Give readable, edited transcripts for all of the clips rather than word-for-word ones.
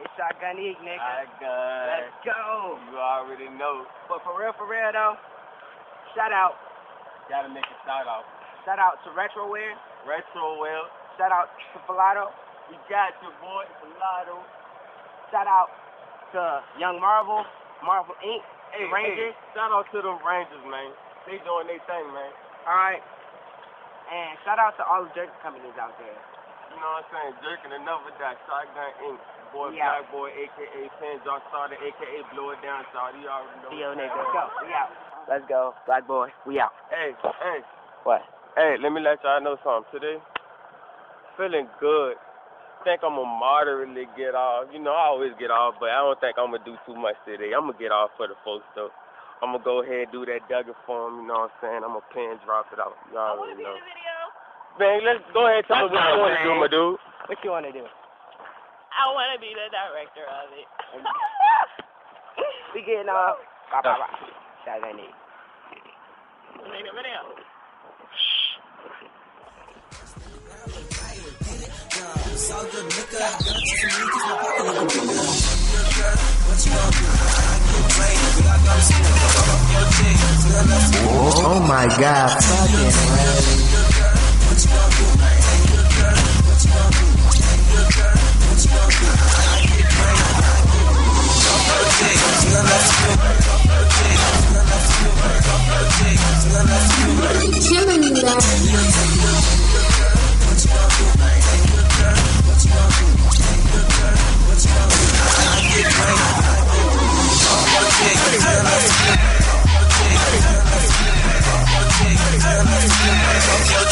It's Shotgun Eek, nigga. Alright, good. Let's go. You already know. But for real though, shout out. Gotta make a shout out. Shout out to Retroware. Retroware. Shout out to Vlado. You got your boy, Vlado. Shout out to Young Marvel Inc. Hey, Rangers. Hey, shout out to them Rangers, man. They doing their thing, man. Alright. And shout out to all the jerky companies out there. You know what I'm saying? Jerking another die. Shotgun Inc. Boy, Black Boy, a.k.a. Pen Drop Starter, a.k.a. Blow It Down Starter. You already know. Yo, nigga, let's go. We out. Let's go. Black Boy, we out. Hey. What? Hey, let me let y'all know something. Today, feeling good. Think I'm going to moderately get off. You know, I always get off, but I don't think I'm going to do too much today. I'm going to get off for the folks, though. I'm going to go ahead and do that Duggan for them, you know what I'm saying? I'm going to pen drop it out. Y'all already know. I want to be in the video. Man, let's go ahead and tell me what you want to do, my dude. What you want to do? I want to be the director of it. We getting off. Bye. Shotgun Eek. Make the video. Oh my God,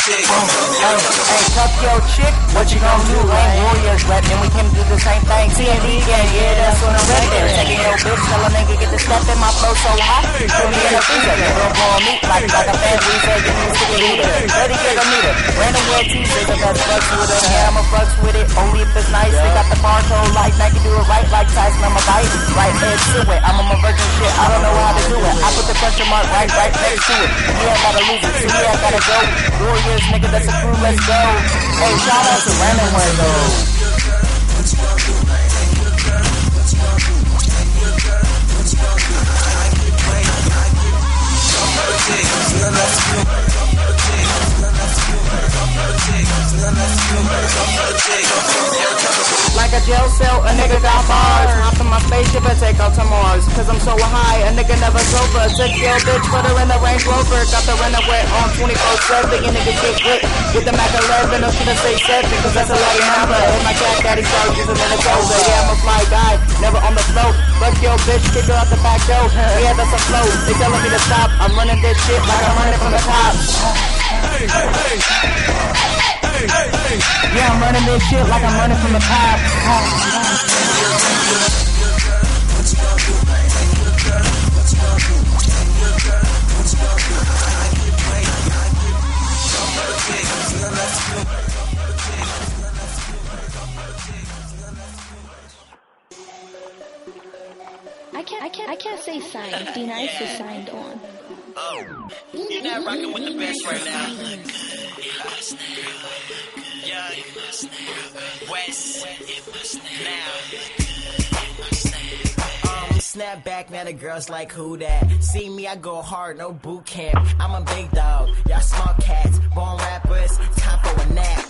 Hey, fuck your chick, what you gon' do? Lame Warriors rap, then we can do the same thing. TND, yeah, that's what I'm right there. Taking your bitch, tell a nigga get the step in my flow so hot. Put me in a freezer, nigga go on me like a fan freezer, give me a sticky leader. 30 get a meter, random wear t-shirts, I got fucks with it, yeah, I'ma fucks with it, only if it's nice. They got the barcode like Nike, do it right like Tyson, I'ma bite, right edge to it. I'm a virgin shit, I don't know how to do it. I put the question mark right next to it. Yeah, I gotta lose it, so yeah, I gotta go. Warriors, nigga, that's a crew, let's go. Hey, shout out to Random Wear though. Like a jail cell, a nigga got bars. Hop in my spaceship and take out to Mars. Cause I'm so high, a nigga never sober. Took your bitch, put her in the Range Rover. Got the Runaway on 24/7. You niggas get lit. Get the Mac 11, or should I say 7? Cause that's a lot of hammer. And my cat daddy started using Minnesota. Yeah, I'm a fly guy, never on the float. Fuck your bitch, kick her out the back door. Yeah, that's a float. They telling me to stop. I'm running this shit like I'm running from the cops. Yeah, I'm running this shit like I'm running from the cops. I can't say signed. D-Nice is signed on. Oh, you're not rocking with the best right now. Yeah, West now. Snap back, now the girls like who that? See me, I go hard, no boot camp. I'm a big dog, y'all small cats, born rappers, time for a nap.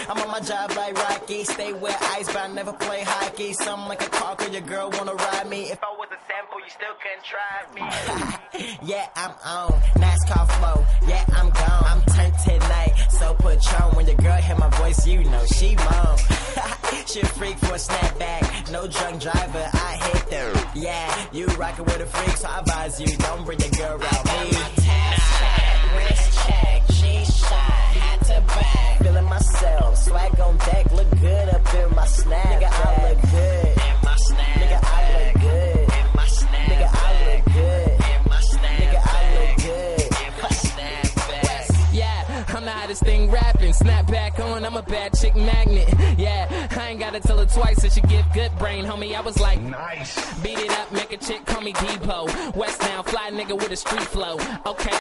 I'm on my job like Rocky, stay wet, ice, but I never play hockey. Something like a car, cause your girl wanna ride me. If I was a sample, you still couldn't try me. Yeah, I'm on, NASCAR flow, yeah, I'm gone. I'm turned tonight, so Patron. When your girl hear my voice, you know she moan. She a freak for a snapback, no drunk driver, I hate them. Yeah, you rockin' with a freak, so I advise you, don't bring your girl around me. Wrist check, she shy, hat to back, feeling myself, swag on deck, look good up in my snap. Nigga, I look good in my snap. Nigga, I look good in my snap. Nigga, I look good in my snap. Nigga, I look good in my snapback. Yeah, I'm the hottest thing rapping. Snap back on, I'm a bad chick magnet. Yeah, I ain't gotta tell her twice that she give good brain, homie. I was like, nice. Beat it up, make a chick call me Depot. West now, fly nigga with a street flow. Okay.